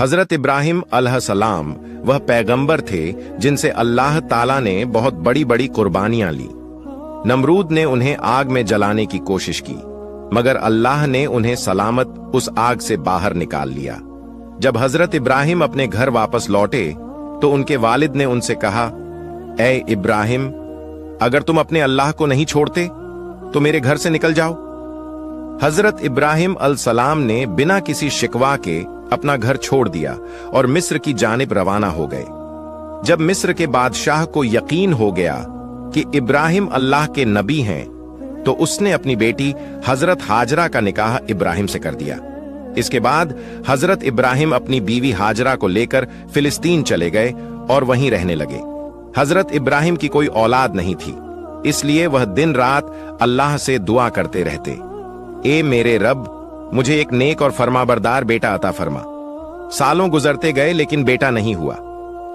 हजरत इब्राहिम अलैहिस्सलाम वह पैगंबर थे जिनसे अल्लाह ताला ने बहुत बड़ी बड़ी कुर्बानियां ली। नमरूद ने उन्हें आग में जलाने की कोशिश की, मगर अल्लाह ने उन्हें सलामत उस आग से बाहर निकाल लिया। जब हजरत इब्राहिम अपने घर वापस लौटे तो उनके वालिद ने उनसे कहा, ए इब्राहिम, अगर तुम अपने अल्लाह को नहीं छोड़ते तो मेरे घर से निकल जाओ। हजरत इब्राहिम अलैहिस्सलाम ने बिना किसी शिकवा के अपना घर छोड़ दिया और मिस्र की जानिब रवाना हो गए। जब मिस्र के बादशाह को यकीन हो गया कि इब्राहिम अल्लाह के नबी हैं, तो उसने अपनी बेटी हजरत हाजरा का निकाह इब्राहिम से कर दिया। इसके बाद हजरत इब्राहिम अपनी बीवी हाजरा को लेकर फिलिस्तीन चले गए और वहीं रहने लगे। हजरत इब्राहिम की कोई औलाद नहीं थी, इसलिए वह दिन रात अल्लाह से दुआ करते रहते, ए मेरे रब, मुझे एक नेक और फरमाबरदार बेटा अता फरमा। सालों गुजरते गए लेकिन बेटा नहीं हुआ।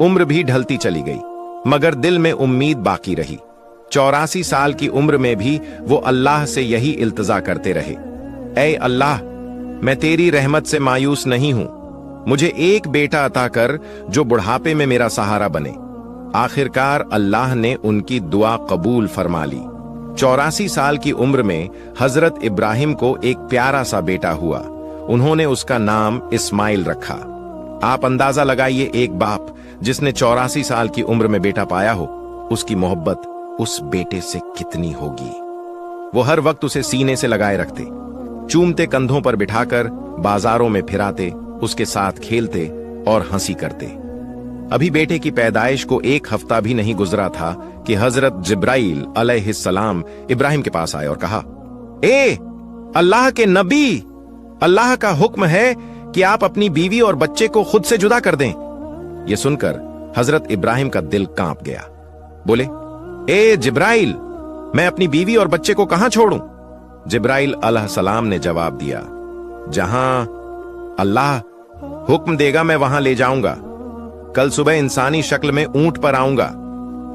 उम्र भी ढलती चली गई, मगर दिल में उम्मीद बाकी रही। 84 साल की उम्र में भी वो अल्लाह से यही इल्तिजा करते रहे, ऐ अल्लाह, मैं तेरी रहमत से मायूस नहीं हूं, मुझे एक बेटा अता कर जो बुढ़ापे में मेरा सहारा बने। आखिरकार अल्लाह ने उनकी दुआ कबूल फरमा ली। 84 साल की उम्र में हजरत इब्राहिम को एक प्यारा सा बेटा हुआ। उन्होंने उसका नाम इस्माइल रखा। आप अंदाजा लगाइए, एक बाप जिसने 84 साल की उम्र में बेटा पाया हो, उसकी मोहब्बत उस बेटे से कितनी होगी। वो हर वक्त उसे सीने से लगाए रखते, चूमते कंधों पर बिठाकर बाजारों में फिराते, उसके साथ खेलते और हंसी करते। अभी बेटे की पैदाइश को एक हफ्ता भी नहीं गुजरा था कि हजरत जिब्राइल अलैहिस्सलाम इब्राहिम के पास आए और कहा, ए अल्लाह के नबी, अल्लाह का हुक्म है कि आप अपनी बीवी और बच्चे को खुद से जुदा कर दें। यह सुनकर हजरत इब्राहिम का दिल कांप गया। बोले, ए जिब्राइल, मैं अपनी बीवी और बच्चे को कहां छोड़ूं? जिब्राइल अलैहिस्सलाम ने जवाब दिया, जहां अल्लाह हुक्म देगा मैं वहां ले जाऊंगा। कल सुबह इंसानी शक्ल में ऊंट पर आऊंगा।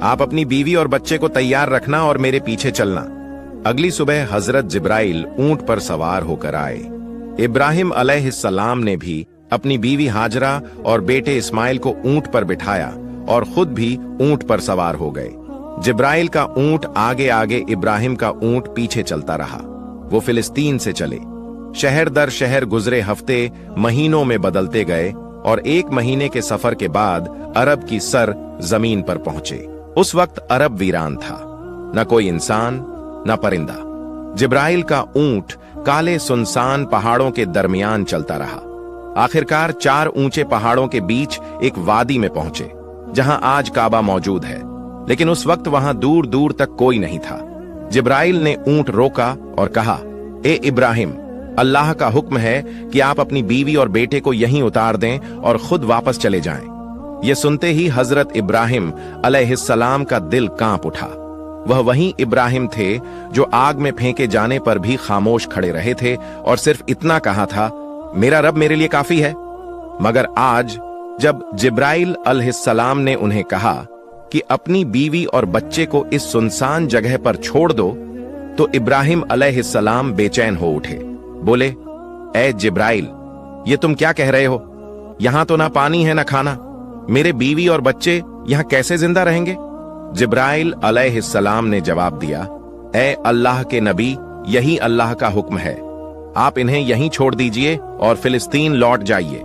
आप अपनी बीवी और बच्चे को तैयार रखना और मेरे पीछे चलना। अगली सुबह हजरत जिब्राइल ऊंट पर सवार होकर आए। इब्राहिम अलैहिस्सलाम ने भी अपनी बीवी हाजरा और बेटे इस्माइल को ऊंट पर बिठाया और खुद भी ऊंट पर सवार हो गए। जिब्राइल का ऊंट आगे आगे, इब्राहिम का ऊंट पीछे चलता रहा। वो फिलिस्तीन से चले। शहर दर शहर गुजरे हफ्ते महीनों में बदलते गए और 1 महीने के सफर के बाद अरब की सर जमीन पर पहुंचे। उस वक्त अरब वीरान था, न कोई इंसान न परिंदा। जिब्राइल का ऊंट काले सुनसान पहाड़ों के दरमियान चलता रहा। आखिरकार 4 ऊंचे पहाड़ों के बीच एक वादी में पहुंचे, जहां आज काबा मौजूद है, लेकिन उस वक्त वहां दूर दूर तक कोई नहीं था। जिब्राइल ने ऊंट रोका और कहा, ए इब्राहिम, अल्लाह का हुक्म है कि आप अपनी बीवी और बेटे को यहीं उतार दें और खुद वापस चले जाएं। यह सुनते ही हजरत इब्राहिम अलैहिस्सलाम का दिल कांप उठा। वह वहीं इब्राहिम थे जो आग में फेंके जाने पर भी खामोश खड़े रहे थे और सिर्फ इतना कहा था, मेरा रब मेरे लिए काफी है। मगर आज जब जिब्राइल अलैहिस्सलाम ने उन्हें कहा कि अपनी बीवी और बच्चे को इस सुनसान जगह पर छोड़ दो, तो इब्राहिम अलैहिस्सलाम बेचैन हो उठे। बोले, ए जिब्राइल, ये तुम क्या कह रहे हो? यहां तो ना पानी है ना खाना, मेरे बीवी और बच्चे यहां कैसे जिंदा रहेंगे? जिब्राइल अलैहिस्सलाम ने जवाब दिया, ए अल्लाह के नबी, यही अल्लाह का हुक्म है। आप इन्हें यहीं छोड़ दीजिए और फिलिस्तीन लौट जाइए।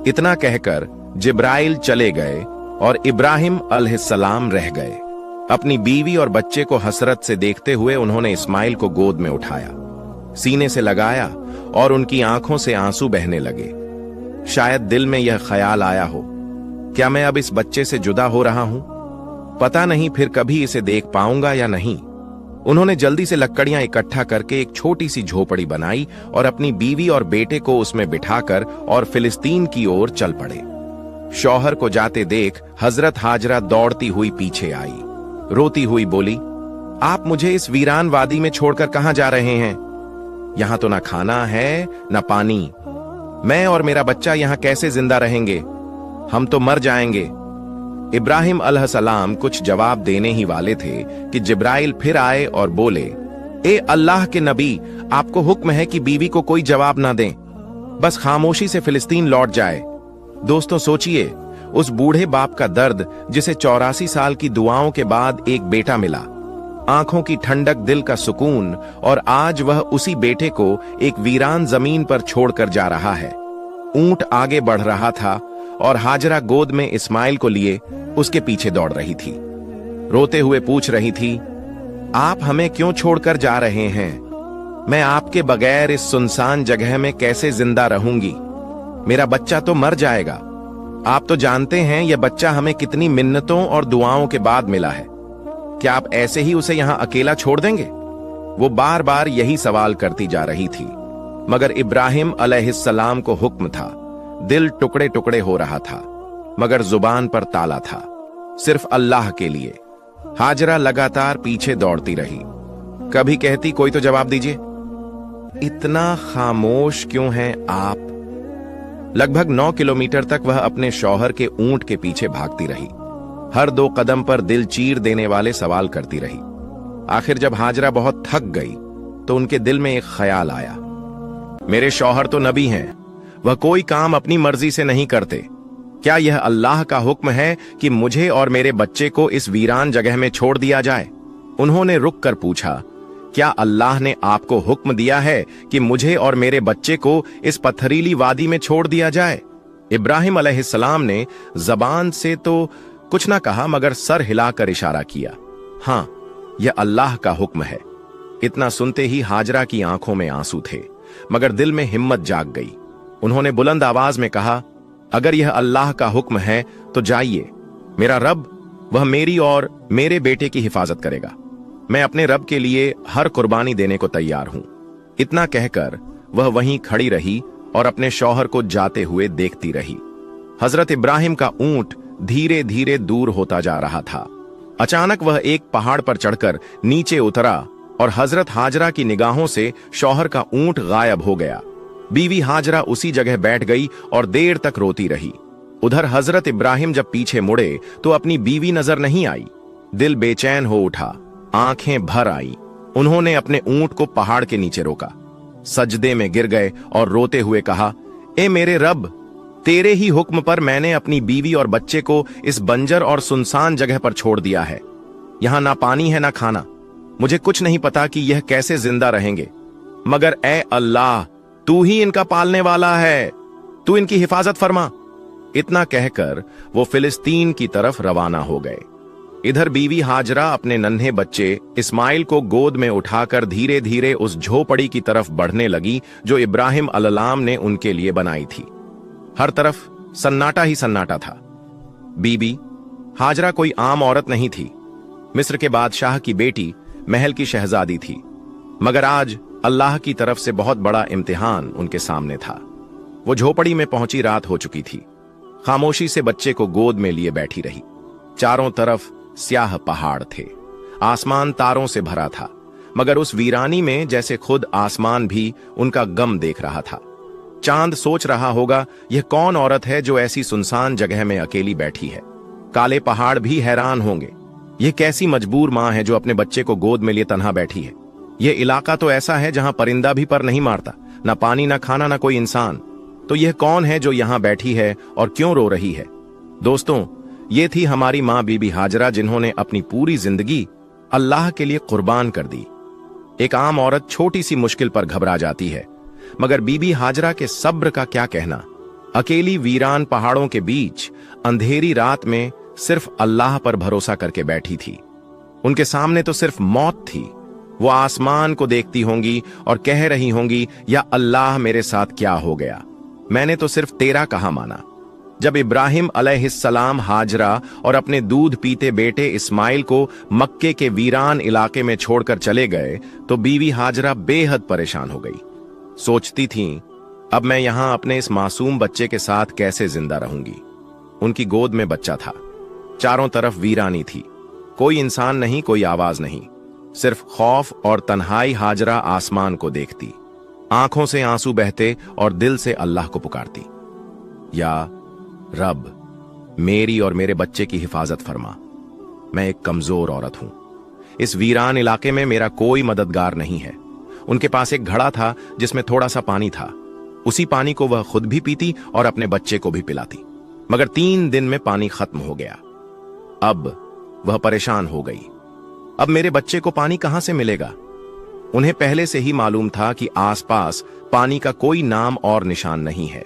इतना कहकर जिब्राइल चले गए और इब्राहिम अलैहिस्सलाम रह गए। अपनी बीवी और बच्चे को हसरत से देखते हुए उन्होंने इस्माइल को गोद में उठाया, सीने से लगाया और उनकी आंखों से आंसू बहने लगे। शायद दिल में यह ख्याल आया हो, क्या मैं अब इस बच्चे से जुदा हो रहा हूं? पता नहीं फिर कभी इसे देख पाऊंगा या नहीं। उन्होंने जल्दी से लकड़ियां इकट्ठा करके एक छोटी सी झोपड़ी बनाई और अपनी बीवी और बेटे को उसमें बिठाकर और फिलिस्तीन की ओर चल पड़े। शौहर को जाते देख हजरत हाजरा दौड़ती हुई पीछे आई। रोती हुई बोली, आप मुझे इस वीरान वादी में छोड़कर कहां जा रहे हैं? यहां तो ना खाना है ना पानी। मैं और मेरा बच्चा यहां कैसे जिंदा रहेंगे? हम तो मर जाएंगे। इब्राहिम अलैहिस्सलाम कुछ जवाब देने ही वाले थे कि जिब्राइल फिर आए और बोले, ए अल्लाह के नबी, आपको हुक्म है कि बीवी को कोई जवाब ना दें, बस खामोशी से फिलिस्तीन लौट जाए। दोस्तों सोचिए, उस बूढ़े बाप का दर्द जिसे 84 साल की दुआओं के बाद एक बेटा मिला, आंखों की ठंडक, दिल का सुकून, और आज वह उसी बेटे को एक वीरान जमीन पर छोड़कर जा रहा है। ऊंट आगे बढ़ रहा था और हाजरा गोद में इस्माइल को लिए उसके पीछे दौड़ रही थी। रोते हुए पूछ रही थी, आप हमें क्यों छोड़कर जा रहे हैं? मैं आपके बगैर इस सुनसान जगह में कैसे जिंदा रहूंगी? मेरा बच्चा तो मर जाएगा। आप तो जानते हैं यह बच्चा हमें कितनी मिन्नतों और दुआओं के बाद मिला है। क्या आप ऐसे ही उसे यहां अकेला छोड़ देंगे? वो बार बार यही सवाल करती जा रही थी, मगर इब्राहिम अलैहिस्सलाम को हुक्म था। दिल टुकड़े टुकड़े हो रहा था, मगर जुबान पर ताला था, सिर्फ अल्लाह के लिए। हाजरा लगातार पीछे दौड़ती रही। कभी कहती, कोई तो जवाब दीजिए, इतना खामोश क्यों हैं आप? लगभग 9 किलोमीटर तक वह अपने शौहर के ऊंट के पीछे भागती रही। हर 2 कदम पर दिल चीर देने वाले सवाल करती रही। आखिर जब हाजरा बहुत थक गई तो उनके दिल में एक ख्याल आया, मेरे शौहर तो नबी हैं, वह कोई काम अपनी मर्जी से नहीं करते। क्या यह अल्लाह का हुक्म है कि मुझे और मेरे बच्चे को इस वीरान जगह में छोड़ दिया जाए? उन्होंने रुक कर पूछा, क्या अल्लाह ने आपको हुक्म दिया है कि मुझे और मेरे बच्चे को इस पत्थरीली वादी में छोड़ दिया जाए? इब्राहिम अलैहिस्सलाम ने जबान से तो कुछ ना कहा, मगर सर हिलाकर इशारा किया, हां, यह अल्लाह का हुक्म है। इतना सुनते ही हाजरा की आंखों में आंसू थे, मगर दिल में हिम्मत जाग गई। उन्होंने बुलंद आवाज में कहा, अगर यह अल्लाह का हुक्म है तो जाइए। मेरा रब, वह मेरी और मेरे बेटे की हिफाजत करेगा। मैं अपने रब के लिए हर कुर्बानी देने को तैयार हूं। इतना कहकर वह वहीं खड़ी रही और अपने शौहर को जाते हुए देखती रही। हजरत इब्राहिम का ऊंट धीरे धीरे दूर होता जा रहा था। अचानक वह एक पहाड़ पर चढ़कर नीचे उतरा और हजरत हाजरा की निगाहों से शौहर का ऊंट गायब हो गया। बीवी हाजरा उसी जगह बैठ गई और देर तक रोती रही। उधर हजरत इब्राहिम जब पीछे मुड़े तो अपनी बीवी नजर नहीं आई। दिल बेचैन हो उठा, आंखें भर आई। उन्होंने अपने ऊंट को पहाड़ के नीचे रोका, सजदे में गिर गए और रोते हुए कहा, ए मेरे रब, तेरे ही हुक्म पर मैंने अपनी बीवी और बच्चे को इस बंजर और सुनसान जगह पर छोड़ दिया है। यहां ना पानी है ना खाना। मुझे कुछ नहीं पता कि यह कैसे जिंदा रहेंगे, मगर ए अल्लाह, तू ही इनका पालने वाला है, तू इनकी हिफाजत फरमा। इतना कहकर वो फिलिस्तीन की तरफ रवाना हो गए। इधर बीवी हाजरा अपने नन्हे बच्चे इस्माइल को गोद में उठाकर धीरे धीरे उस झोपड़ी की तरफ बढ़ने लगी जो इब्राहिम अलैहिस्सलाम ने उनके लिए बनाई थी। हर तरफ सन्नाटा ही सन्नाटा था। बीबी हाजरा कोई आम औरत नहीं थी। मिस्र के बादशाह की बेटी, महल की शहजादी थी, मगर आज अल्लाह की तरफ से बहुत बड़ा इम्तिहान उनके सामने था। वो झोपड़ी में पहुंची रात हो चुकी थी। खामोशी से बच्चे को गोद में लिए बैठी रही। चारों तरफ स्याह पहाड़ थे, आसमान तारों से भरा था, मगर उस वीरानी में जैसे खुद आसमान भी उनका गम देख रहा था। चांद सोच रहा होगा, यह कौन औरत है जो ऐसी सुनसान जगह में अकेली बैठी है। काले पहाड़ भी हैरान होंगे, यह कैसी मजबूर मां है जो अपने बच्चे को गोद में लिए तन्हा बैठी है। यह इलाका तो ऐसा है जहां परिंदा भी पर नहीं मारता, ना पानी ना खाना ना कोई इंसान। तो यह कौन है जो यहां बैठी है और क्यों रो रही है? दोस्तों, ये थी हमारी मां बीबी हाजरा, जिन्होंने अपनी पूरी जिंदगी अल्लाह के लिए कुर्बान कर दी। एक आम औरत छोटी सी मुश्किल पर घबरा जाती है, मगर बीबी हाजरा के सब्र का क्या कहना। अकेली वीरान पहाड़ों के बीच अंधेरी रात में सिर्फ अल्लाह पर भरोसा करके बैठी थी। उनके सामने तो सिर्फ मौत थी। वो आसमान को देखती होंगी और कह रही होंगी, या अल्लाह मेरे साथ क्या हो गया, मैंने तो सिर्फ तेरा कहा माना। जब इब्राहिम अलैहिस्सलाम हाजरा और अपने दूध पीते बेटे इस्माइल को मक्के के वीरान इलाके में छोड़कर चले गए तो बीवी हाजरा बेहद परेशान हो गई। सोचती थीं, अब मैं यहां अपने इस मासूम बच्चे के साथ कैसे जिंदा रहूंगी। उनकी गोद में बच्चा था, चारों तरफ वीरानी थी, कोई इंसान नहीं, कोई आवाज नहीं, सिर्फ खौफ और तन्हाई। हाजरा आसमान को देखती, आंखों से आंसू बहते और दिल से अल्लाह को पुकारती, या रब, मेरी और मेरे बच्चे की हिफाजत फरमा। मैं एक कमजोर औरत हूं, इस वीरान इलाके में मेरा कोई मददगार नहीं है। उनके पास एक घड़ा था जिसमें थोड़ा सा पानी था, उसी पानी को वह खुद भी पीती और अपने बच्चे को भी पिलाती। मगर 3 दिन में पानी खत्म हो गया। अब वह परेशान हो गई। अब मेरे बच्चे को पानी कहां से मिलेगा? उन्हें पहले से ही मालूम था कि आसपास पानी का कोई नाम और निशान नहीं है,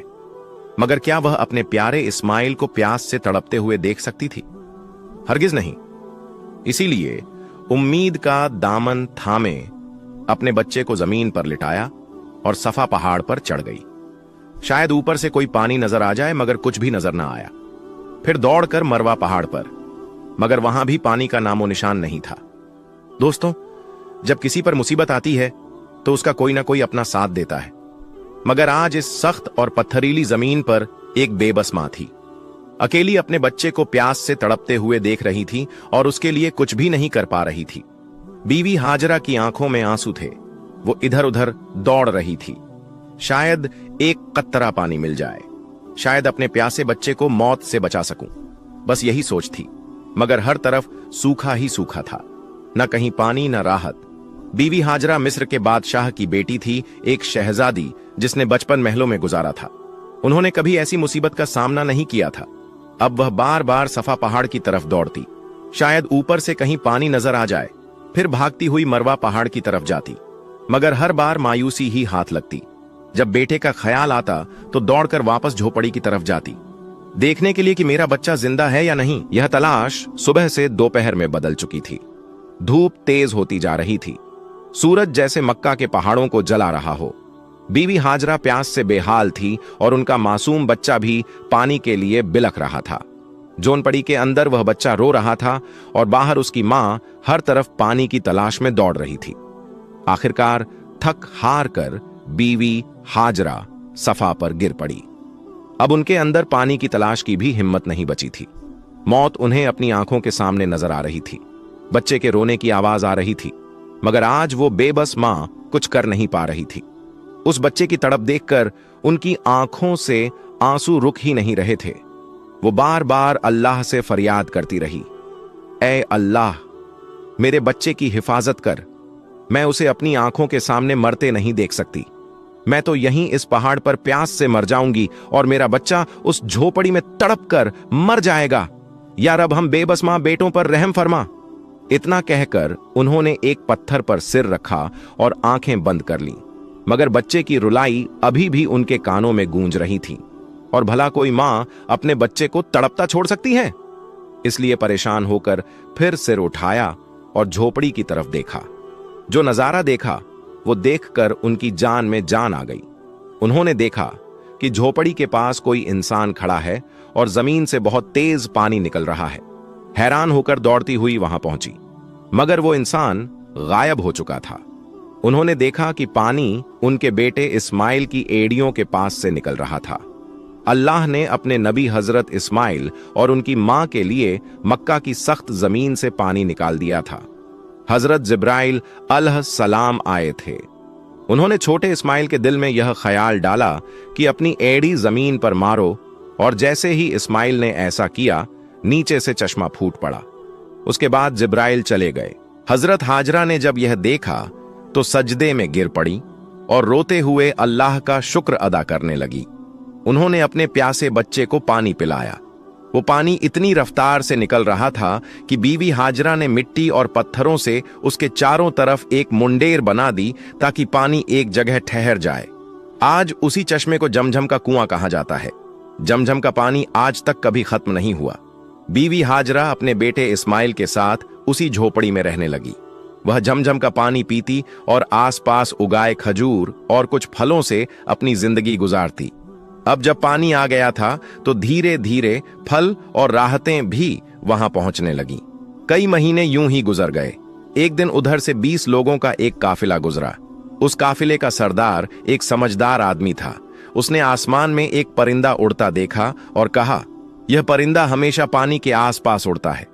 मगर क्या वह अपने प्यारे इस्माइल को प्यास से तड़पते हुए देख सकती थी? हरगिज नहीं। इसीलिए उम्मीद का दामन थामे अपने बच्चे को जमीन पर लिटाया और सफा पहाड़ पर चढ़ गई। शायद ऊपर से कोई पानी नजर आ जाए, मगर कुछ भी नजर ना आया। फिर दौड़कर मरवा पहाड़ पर, मगर वहां भी पानी का नामो निशान नहीं था। दोस्तों, जब किसी पर मुसीबत आती है तो उसका कोई ना कोई अपना साथ देता है, मगर आज इस सख्त और पत्थरीली जमीन पर एक बेबस मां थी। अकेली अपने बच्चे को प्यास से तड़पते हुए देख रही थी और उसके लिए कुछ भी नहीं कर पा रही थी। बीवी हाजरा की आंखों में आंसू थे। वो इधर उधर दौड़ रही थी। शायद एक कतरा पानी मिल जाए, शायद अपने प्यासे बच्चे को मौत से बचा सकूं। बस यही सोच थी, मगर हर तरफ सूखा ही सूखा था, न कहीं पानी न राहत। बीवी हाजरा मिस्र के बादशाह की बेटी थी, एक शहजादी जिसने बचपन महलों में गुजारा था। उन्होंने कभी ऐसी मुसीबत का सामना नहीं किया था। अब वह बार बार सफा पहाड़ की तरफ दौड़ती, शायद ऊपर से कहीं पानी नजर आ जाए। फिर भागती हुई मरवा पहाड़ की तरफ जाती, मगर हर बार मायूसी ही हाथ लगती। जब बेटे का ख्याल आता तो दौड़कर वापस झोपड़ी की तरफ जाती, देखने के लिए कि मेरा बच्चा जिंदा है या नहीं। यह तलाश सुबह से दोपहर में बदल चुकी थी। धूप तेज होती जा रही थी, सूरज जैसे मक्का के पहाड़ों को जला रहा हो। बीवी हाजरा प्यास से बेहाल थी और उनका मासूम बच्चा भी पानी के लिए बिलख रहा था। जोनपड़ी के अंदर वह बच्चा रो रहा था और बाहर उसकी मां हर तरफ पानी की तलाश में दौड़ रही थी। आखिरकार थक हार कर बीवी हाजरा सफा पर गिर पड़ी। अब उनके अंदर पानी की तलाश की भी हिम्मत नहीं बची थी। मौत उन्हें अपनी आंखों के सामने नजर आ रही थी। बच्चे के रोने की आवाज आ रही थी, मगर आज वो बेबस मां कुछ कर नहीं पा रही थी। उस बच्चे की तड़प देखकर उनकी आंखों से आंसू रुक ही नहीं रहे थे। वो बार बार अल्लाह से फरियाद करती रही, ऐ अल्लाह, मेरे बच्चे की हिफाजत कर। मैं उसे अपनी आंखों के सामने मरते नहीं देख सकती। मैं तो यहीं इस पहाड़ पर प्यास से मर जाऊंगी और मेरा बच्चा उस झोपड़ी में तड़प कर मर जाएगा। या रब, हम बेबस मां बेटों पर रहम फरमा। इतना कहकर उन्होंने एक पत्थर पर सिर रखा और आंखें बंद कर लीं, मगर बच्चे की रुलाई अभी भी उनके कानों में गूंज रही थी। और भला कोई मां अपने बच्चे को तड़पता छोड़ सकती है? इसलिए परेशान होकर फिर सिर उठाया और झोपड़ी की तरफ देखा। जो नजारा देखा वो देखकर उनकी जान में जान आ गई। उन्होंने देखा कि झोपड़ी के पास कोई इंसान खड़ा है और जमीन से बहुत तेज पानी निकल रहा है। हैरान होकर दौड़ती हुई वहां पहुंची, मगर वो इंसान गायब हो चुका था। उन्होंने देखा कि पानी उनके बेटे इस्माइल की एड़ियों के पास से निकल रहा था। अल्लाह ने अपने नबी हजरत इस्माइल और उनकी मां के लिए मक्का की सख्त जमीन से पानी निकाल दिया था। हजरत जिब्राइल अलैहिस्सलाम आए थे। उन्होंने छोटे इस्माइल के दिल में यह ख्याल डाला कि अपनी एड़ी जमीन पर मारो, और जैसे ही इस्माइल ने ऐसा किया, नीचे से चश्मा फूट पड़ा। उसके बाद जिब्राइल चले गए। हजरत हाजरा ने जब यह देखा तो सजदे में गिर पड़ी और रोते हुए अल्लाह का शुक्र अदा करने लगी। उन्होंने अपने प्यासे बच्चे को पानी पिलाया। वो पानी इतनी रफ्तार से निकल रहा था कि बीवी हाजरा ने मिट्टी और पत्थरों से उसके चारों तरफ एक मुंडेर बना दी ताकि पानी एक जगह ठहर जाए। आज उसी चश्मे को जमझम का कुआं कहा जाता है। जमझम का पानी आज तक कभी खत्म नहीं हुआ। बीवी हाजरा अपने बेटे इस्माइल के साथ उसी झोपड़ी में रहने लगी। वह जमझम का पानी पीती और आसपास उगाए खजूर और कुछ फलों से अपनी जिंदगी गुजारती। अब जब पानी आ गया था तो धीरे धीरे फल और राहतें भी वहां पहुंचने लगीं। कई महीने यूं ही गुजर गए। एक दिन उधर से 20 लोगों का एक काफिला गुजरा। उस काफिले का सरदार एक समझदार आदमी था। उसने आसमान में एक परिंदा उड़ता देखा और कहा, यह परिंदा हमेशा पानी के आसपास उड़ता है,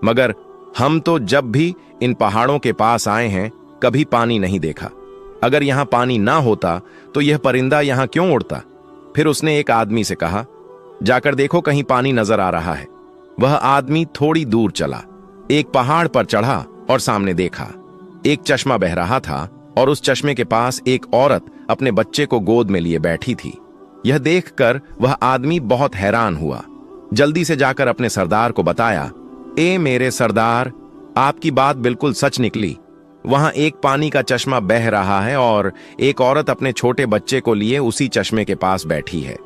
मगर हम तो जब भी इन पहाड़ों के पास आए हैं कभी पानी नहीं देखा। अगर यहां पानी ना होता तो यह परिंदा यहां क्यों उड़ता? फिर उसने एक आदमी से कहा, जाकर देखो कहीं पानी नजर आ रहा है। वह आदमी थोड़ी दूर चला, एक पहाड़ पर चढ़ा और सामने देखा। एक चश्मा बह रहा था और उस चश्मे के पास एक औरत अपने बच्चे को गोद में लिए बैठी थी। यह देखकर वह आदमी बहुत हैरान हुआ। जल्दी से जाकर अपने सरदार को बताया, ए मेरे सरदार, आपकी बात बिल्कुल सच निकली। वहां एक पानी का चश्मा बह रहा है और एक औरत अपने छोटे बच्चे को लिए उसी चश्मे के पास बैठी है।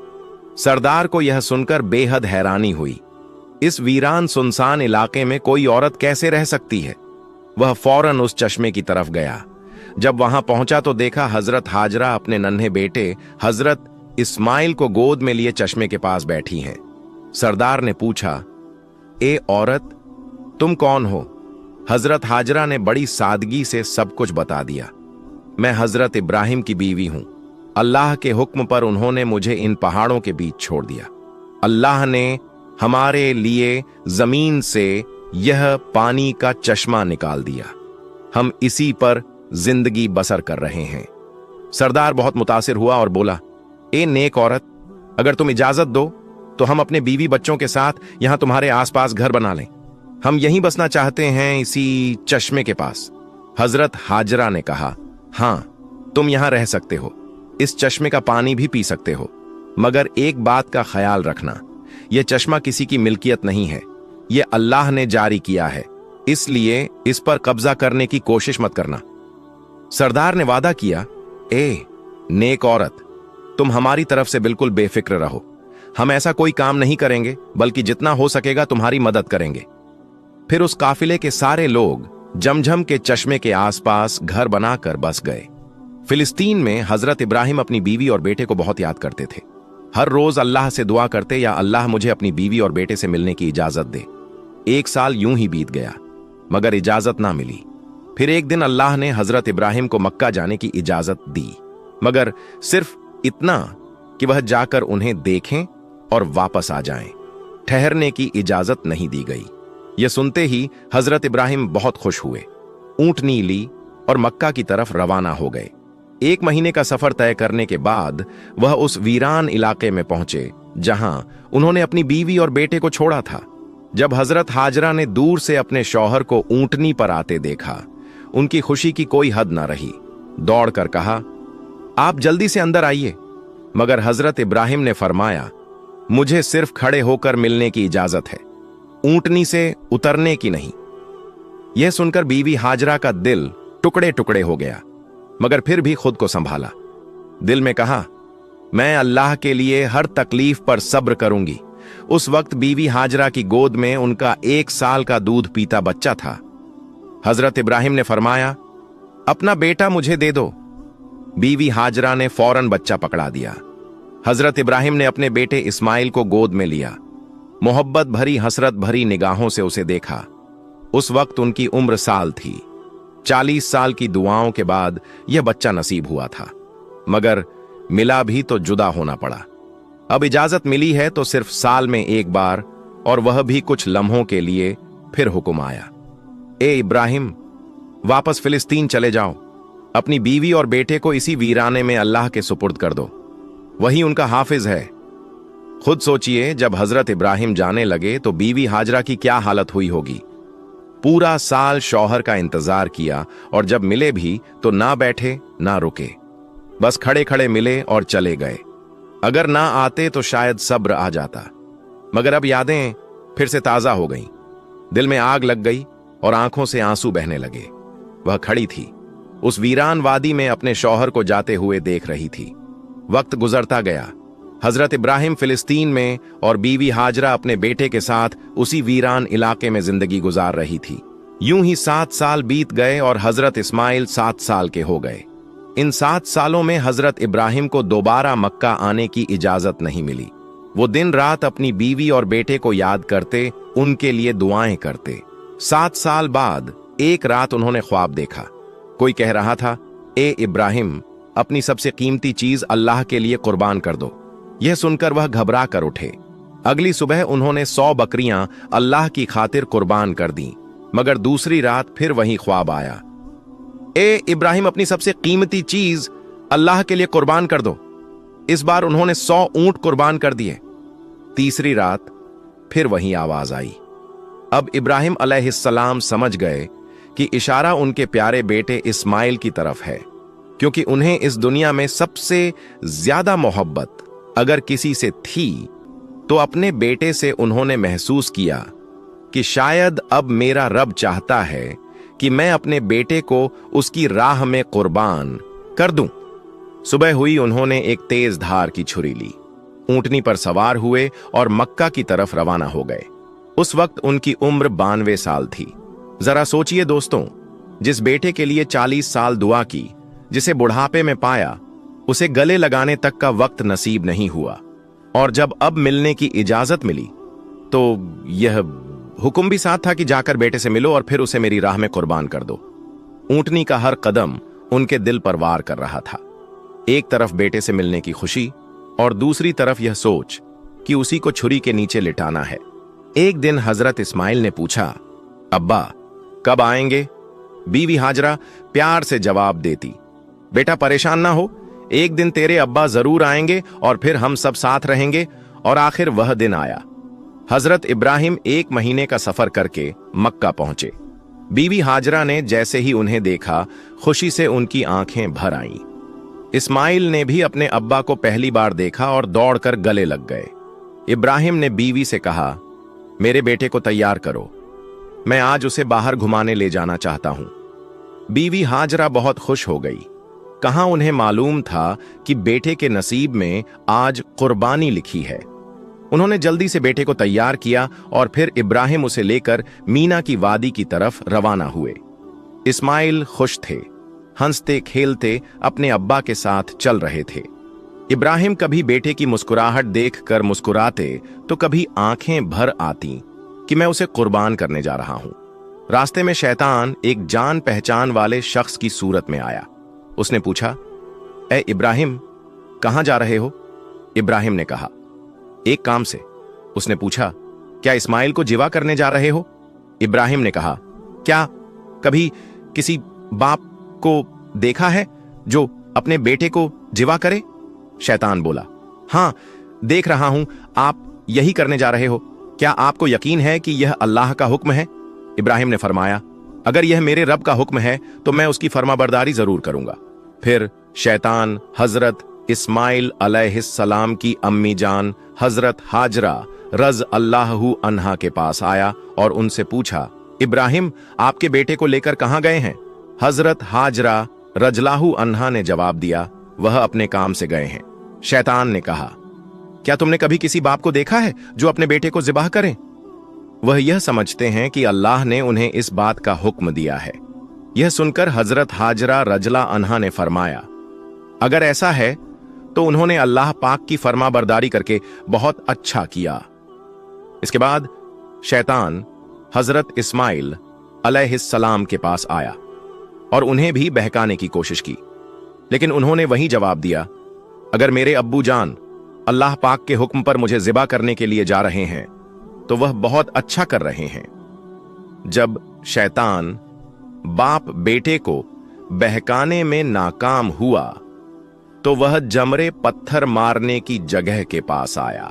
सरदार को यह सुनकर बेहद हैरानी हुई। इस वीरान सुनसान इलाके में कोई औरत कैसे रह सकती है? वह फौरन उस चश्मे की तरफ गया। जब वहां पहुंचा तो देखा हजरत हाजरा अपने नन्हे बेटे हजरत इस्माइल को गोद में लिए चश्मे के पास बैठी हैं। सरदार ने पूछा, ए औरत, तुम कौन हो? हजरत हाजरा ने बड़ी सादगी से सब कुछ बता दिया। मैं हजरत इब्राहिम की बीवी हूं। अल्लाह के हुक्म पर उन्होंने मुझे इन पहाड़ों के बीच छोड़ दिया। अल्लाह ने हमारे लिए जमीन से यह पानी का चश्मा निकाल दिया। हम इसी पर जिंदगी बसर कर रहे हैं। सरदार बहुत मुतासिर हुआ और बोला, ए नेक औरत, अगर तुम इजाजत दो तो हम अपने बीवी बच्चों के साथ यहां तुम्हारे आसपास घर बना लें। हम यहीं बसना चाहते हैं, इसी चश्मे के पास। हजरत हाजरा ने कहा, हां, तुम यहां रह सकते हो, इस चश्मे का पानी भी पी सकते हो, मगर एक बात का ख्याल रखना, यह चश्मा किसी की मिल्कियत नहीं है, यह अल्लाह ने जारी किया है, इसलिए इस पर कब्जा करने की कोशिश मत करना। सरदार ने वादा किया, ए नेक औरत, तुम हमारी तरफ से बिल्कुल बेफिक्र रहो। हम ऐसा कोई काम नहीं करेंगे, बल्कि जितना हो सकेगा तुम्हारी मदद करेंगे। फिर उस काफिले के सारे लोग जमझम के चश्मे के आसपास घर बनाकर बस गए। फिलिस्तीन में हजरत इब्राहिम अपनी बीवी और बेटे को बहुत याद करते थे। हर रोज अल्लाह से दुआ करते, या अल्लाह मुझे अपनी बीवी और बेटे से मिलने की इजाजत दे। 1 साल यूं ही बीत गया, मगर इजाजत ना मिली। फिर एक दिन अल्लाह ने हजरत इब्राहिम को मक्का जाने की इजाजत दी, मगर सिर्फ इतना कि वह जाकर उन्हें देखें और वापस आ जाएं। ठहरने की इजाजत नहीं दी गई। यह सुनते ही हजरत इब्राहिम बहुत खुश हुए, ऊंटनी ली और मक्का की तरफ रवाना हो गए। 1 महीने का सफर तय करने के बाद वह उस वीरान इलाके में पहुंचे जहां उन्होंने अपनी बीवी और बेटे को छोड़ा था। जब हजरत हाजरा ने दूर से अपने शौहर को ऊंटनी पर आते देखा, उनकी खुशी की कोई हद न रही। दौड़कर कहा, आप जल्दी से अंदर आइए। मगर हजरत इब्राहिम ने फरमाया, मुझे सिर्फ खड़े होकर मिलने की इजाजत है, ऊंटनी से उतरने की नहीं। यह सुनकर बीवी हाजरा का दिल टुकड़े टुकड़े हो गया, मगर फिर भी खुद को संभाला। दिल में कहा, मैं अल्लाह के लिए हर तकलीफ पर सब्र करूंगी। उस वक्त बीवी हाजरा की गोद में उनका 1 साल का दूध पीता बच्चा था। हजरत इब्राहिम ने फरमाया, अपना बेटा मुझे दे दो। बीवी हाजरा ने फौरन बच्चा पकड़ा दिया। हजरत इब्राहिम ने अपने बेटे इस्माइल को गोद में लिया। मोहब्बत भरी, हसरत भरी निगाहों से उसे देखा। उस वक्त उनकी उम्र साल थी। 40 साल की दुआओं के बाद यह बच्चा नसीब हुआ था, मगर मिला भी तो जुदा होना पड़ा। अब इजाजत मिली है तो सिर्फ साल में 1 बार, और वह भी कुछ लम्हों के लिए। फिर हुक्म आया, ए इब्राहिम, वापस फिलिस्तीन चले जाओ। अपनी बीवी और बेटे को इसी वीराने में अल्लाह के सुपुर्द कर दो, वही उनका हाफिज है। खुद सोचिए, जब हजरत इब्राहिम जाने लगे तो बीवी हाजरा की क्या हालत हुई होगी। पूरा साल शौहर का इंतजार किया, और जब मिले भी तो ना बैठे ना रुके, बस खड़े खड़े मिले और चले गए। अगर ना आते तो शायद सब्र आ जाता, मगर अब यादें फिर से ताजा हो गईं। दिल में आग लग गई और आंखों से आंसू बहने लगे। वह खड़ी थी, उस वीरान वादी में अपने शौहर को जाते हुए देख रही थी। वक्त गुजरता गया। हजरत इब्राहिम फिलिस्तीन में और बीवी हाजरा अपने बेटे के साथ उसी वीरान इलाके में जिंदगी गुजार रही थी। यूं ही 7 साल बीत गए और हजरत इस्माइल 7 साल के हो गए। इन 7 सालों में हजरत इब्राहिम को दोबारा मक्का आने की इजाजत नहीं मिली। वो दिन रात अपनी बीवी और बेटे को याद करते, उनके लिए दुआएं करते। 7 साल बाद एक रात उन्होंने ख्वाब देखा। कोई कह रहा था, ए इब्राहिम, अपनी सबसे कीमती चीज अल्लाह के लिए कुर्बान कर दो। यह सुनकर वह घबरा कर उठे। अगली सुबह उन्होंने 100 बकरियां अल्लाह की खातिर कुर्बान कर दी। मगर दूसरी रात फिर वही ख्वाब आया, ए इब्राहिम, अपनी सबसे कीमती चीज अल्लाह के लिए कुर्बान कर दो। इस बार उन्होंने 100 ऊंट कुर्बान कर दिए। तीसरी रात फिर वही आवाज आई। अब इब्राहिम अलैहिस्सलाम समझ गए कि इशारा उनके प्यारे बेटे इस्माइल की तरफ है, क्योंकि उन्हें इस दुनिया में सबसे ज्यादा मोहब्बत अगर किसी से थी तो अपने बेटे से उन्होंने महसूस किया कि शायद अब मेरा रब चाहता है कि मैं अपने बेटे को उसकी राह में कुर्बान कर दूं। सुबह हुई, उन्होंने एक तेज धार की छुरी ली, ऊंटनी पर सवार हुए और मक्का की तरफ रवाना हो गए। उस वक्त उनकी उम्र 92 साल थी। जरा सोचिए दोस्तों, जिस बेटे के लिए 40 साल दुआ की, जिसे बुढ़ापे में पाया, उसे गले लगाने तक का वक्त नसीब नहीं हुआ, और जब अब मिलने की इजाजत मिली तो यह हुक्म भी साथ था कि जाकर बेटे से मिलो और फिर उसे मेरी राह में कुर्बान कर दो। ऊंटनी का हर कदम उनके दिल पर वार कर रहा था। एक तरफ बेटे से मिलने की खुशी और दूसरी तरफ यह सोच कि उसी को छुरी के नीचे लिटाना है। एक दिन हजरत इस्माइल ने पूछा, अब्बा कब आएंगे? बीवी हाजरा प्यार से जवाब देती, बेटा परेशान ना हो, एक दिन तेरे अब्बा जरूर आएंगे और फिर हम सब साथ रहेंगे। और आखिर वह दिन आया। हजरत इब्राहिम 1 महीने का सफर करके मक्का पहुंचे। बीवी हाजरा ने जैसे ही उन्हें देखा, खुशी से उनकी आंखें भर आईं। इस्माइल ने भी अपने अब्बा को पहली बार देखा और दौड़कर गले लग गए। इब्राहिम ने बीवी से कहा, मेरे बेटे को तैयार करो, मैं आज उसे बाहर घुमाने ले जाना चाहता हूं। बीवी हाजरा बहुत खुश हो गई। कहां उन्हें मालूम था कि बेटे के नसीब में आज कुर्बानी लिखी है। उन्होंने जल्दी से बेटे को तैयार किया और फिर इब्राहिम उसे लेकर मीना की वादी की तरफ रवाना हुए। इस्माइल खुश थे, हंसते खेलते अपने अब्बा के साथ चल रहे थे। इब्राहिम कभी बेटे की मुस्कुराहट देखकर मुस्कुराते तो कभी आंखें भर आती कि मैं उसे कुर्बान करने जा रहा हूं। रास्ते में शैतान एक जान पहचान वाले शख्स की सूरत में आया। उसने पूछा, ए इब्राहिम, कहां जा रहे हो? इब्राहिम ने कहा, एक काम से। उसने पूछा, क्या इस्माइल को जिवा करने जा रहे हो? इब्राहिम ने कहा, क्या कभी किसी बाप को देखा है जो अपने बेटे को जिवा करे? शैतान बोला, हां, देख रहा हूं आप यही करने जा रहे हो। क्या आपको यकीन है कि यह अल्लाह का हुक्म है? इब्राहिम ने फरमाया, अगर यह मेरे रब का हुक्म है तो मैं उसकी फरमाबरदारी जरूर करूंगा। फिर शैतान हजरत इस्माइल अलैहिस्सलाम की अम्मी जान हजरत हाजरा रज अल्लाहु अन्हा के पास आया और उनसे पूछा, इब्राहिम आपके बेटे को लेकर कहां गए हैं? हजरत हाजरा रजलाहु अन्हा ने जवाब दिया, वह अपने काम से गए हैं। शैतान ने कहा, क्या तुमने कभी किसी बाप को देखा है जो अपने बेटे को ज़िबाह करे? वह यह समझते हैं कि अल्लाह ने उन्हें इस बात का हुक्म दिया है। यह सुनकर हजरत हाजरा रजला अन्हा ने फरमाया, अगर ऐसा है तो उन्होंने अल्लाह पाक की फरमाबरदारी करके बहुत अच्छा किया। इसके बाद शैतान हजरत इस्माइल अलैहिस्सलाम के पास आया और उन्हें भी बहकाने की कोशिश की, लेकिन उन्होंने वही जवाब दिया, अगर मेरे अब्बू जान अल्लाह पाक के हुक्म पर मुझे ज़िबा करने के लिए जा रहे हैं तो वह बहुत अच्छा कर रहे हैं। जब शैतान बाप बेटे को बहकाने में नाकाम हुआ तो वह जमरे पत्थर मारने की जगह के पास आया।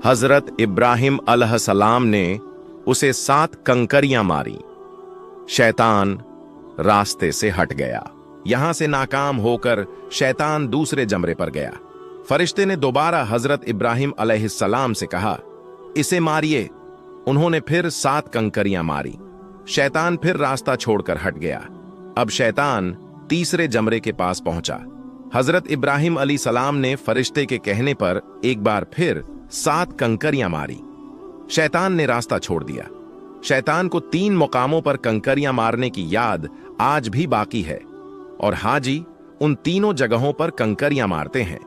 हजरत इब्राहिम अलैहिस्सलाम ने उसे 7 कंकरियां मारी। शैतान रास्ते से हट गया। यहां से नाकाम होकर शैतान दूसरे जमरे पर गया। फरिश्ते ने दोबारा हजरत इब्राहिम अलैहिस्सलाम से कहा, इसे मारिए। उन्होंने फिर 7 कंकरियां मारी। शैतान फिर रास्ता छोड़कर हट गया। अब शैतान तीसरे जमरे के पास पहुंचा। हजरत इब्राहिम अलैहिस्सलाम ने फरिश्ते के कहने पर एक बार फिर 7 कंकरियां मारी। शैतान ने रास्ता छोड़ दिया। शैतान को 3 मुकामों पर कंकरियां मारने की याद आज भी बाकी है और हाजी उन तीनों जगहों पर कंकरियां मारते हैं।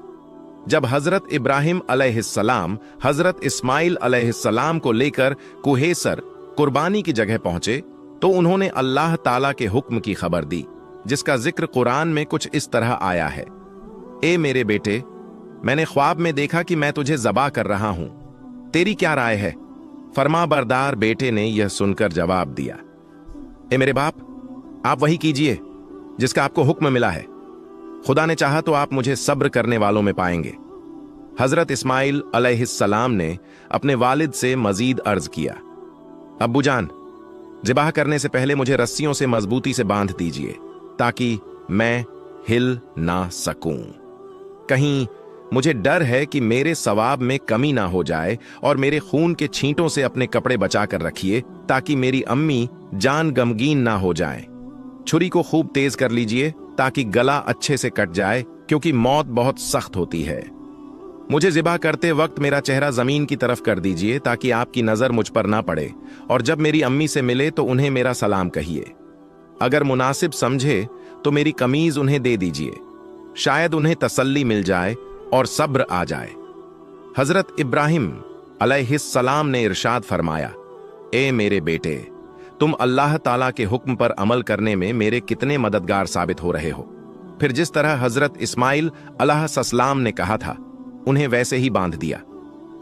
जब हजरत इब्राहिम अलैहिस्सलाम हजरत इस्माइल अलैहिस्सलाम को लेकर कुहेसर कुर्बानी की जगह पहुंचे तो उन्होंने अल्लाह ताला के हुक्म की खबर दी, जिसका जिक्र कुरान में कुछ इस तरह आया है, ए मेरे बेटे, मैंने ख्वाब में देखा कि मैं तुझे ज़बा कर रहा हूं, तेरी क्या राय है? फरमाबरदार बेटे ने यह सुनकर जवाब दिया, ए मेरे बाप, आप वही कीजिए जिसका आपको हुक्म मिला है। खुदा ने चाहा तो आप मुझे सब्र करने वालों में पाएंगे। हजरत इस्माइल अलैहिस्सलाम ने अपने वालिद से मजीद अर्ज किया, अब्बू जान, ज़िबाह करने से पहले मुझे रस्सियों से मजबूती से बांध दीजिए ताकि मैं हिल ना सकूं। कहीं मुझे डर है कि मेरे सवाब में कमी ना हो जाए और मेरे खून के छींटों से अपने कपड़े बचा कर रखिए ताकि मेरी अम्मी जान गमगीन ना हो जाए। छुरी को खूब तेज कर लीजिए ताकि गला अच्छे से कट जाए, क्योंकि मौत बहुत सख्त होती है। मुझे ज़िबा करते वक्त मेरा चेहरा जमीन की तरफ कर दीजिए ताकि आपकी नजर मुझ पर ना पड़े, और जब मेरी अम्मी से मिले तो उन्हें मेरा सलाम कहिए। अगर मुनासिब समझे तो मेरी कमीज उन्हें दे दीजिए, शायद उन्हें तसल्ली मिल जाए और सब्र आ जाए। हजरत इब्राहिम अलैहिस्सलाम ने इरशाद फरमाया, ए मेरे बेटे, तुम अल्लाह ताला के हुक्म पर अमल करने में मेरे कितने मददगार साबित हो रहे हो। फिर जिस तरह हजरत इस्माइल अलैहिस्सलाम ने कहा था, उन्हें वैसे ही बांध दिया।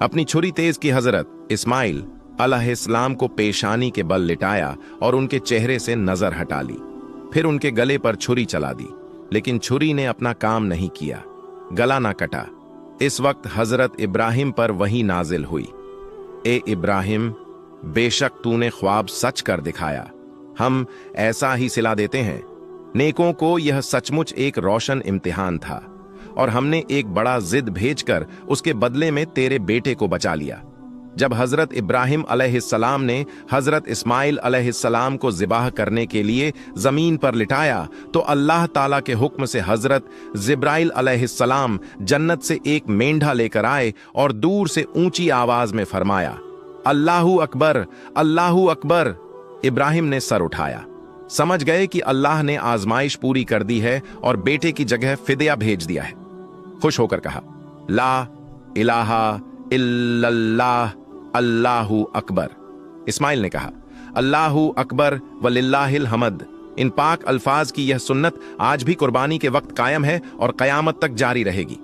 अपनी छुरी तेज की हजरत इस्माइल अलैहिस्सलाम को पेशानी के बल लिटाया और उनके चेहरे से नजर हटा ली। फिर उनके गले पर छुरी चला दी, लेकिन छुरी ने अपना काम नहीं किया, गला ना कटा। इस वक्त हजरत इब्राहिम पर वही नाजिल हुई, ए इब्राहिम, बेशक तूने ख्वाब सच कर दिखाया, हम ऐसा ही सिला देते हैं। नेकों को यह सचमुच एक रोशन इम्तिहान था, और हमने एक बड़ा जिद भेजकर उसके बदले में तेरे बेटे को बचा लिया। जब हजरत इब्राहिम अलैहिस्सलाम ने हजरत इस्माइल अलैहिस्सलाम को ज़िबाह करने के लिए जमीन पर लिटाया, तो अल्लाह ताला के हुक्म से हजरत जिब्राइल अलैहिस्सलाम जन्नत से एक मेंढा लेकर आए और दूर से ऊंची आवाज में फरमाया, अल्लाहू अकबर, अल्लाहू अकबर। इब्राहिम ने सर उठाया, समझ गए कि अल्लाह ने आजमाइश पूरी कर दी है और बेटे की जगह फिदिया भेज दिया है। खुश होकर कहा, ला इलाहा इल्लल्लाह अल्लाहू अकबर। इस्माइल ने कहा, अल्लाहू अकबर वलिल्लाहिल हमद। इन पाक अल्फाज की यह सुन्नत आज भी कुर्बानी के वक्त कायम है और कयामत तक जारी रहेगी।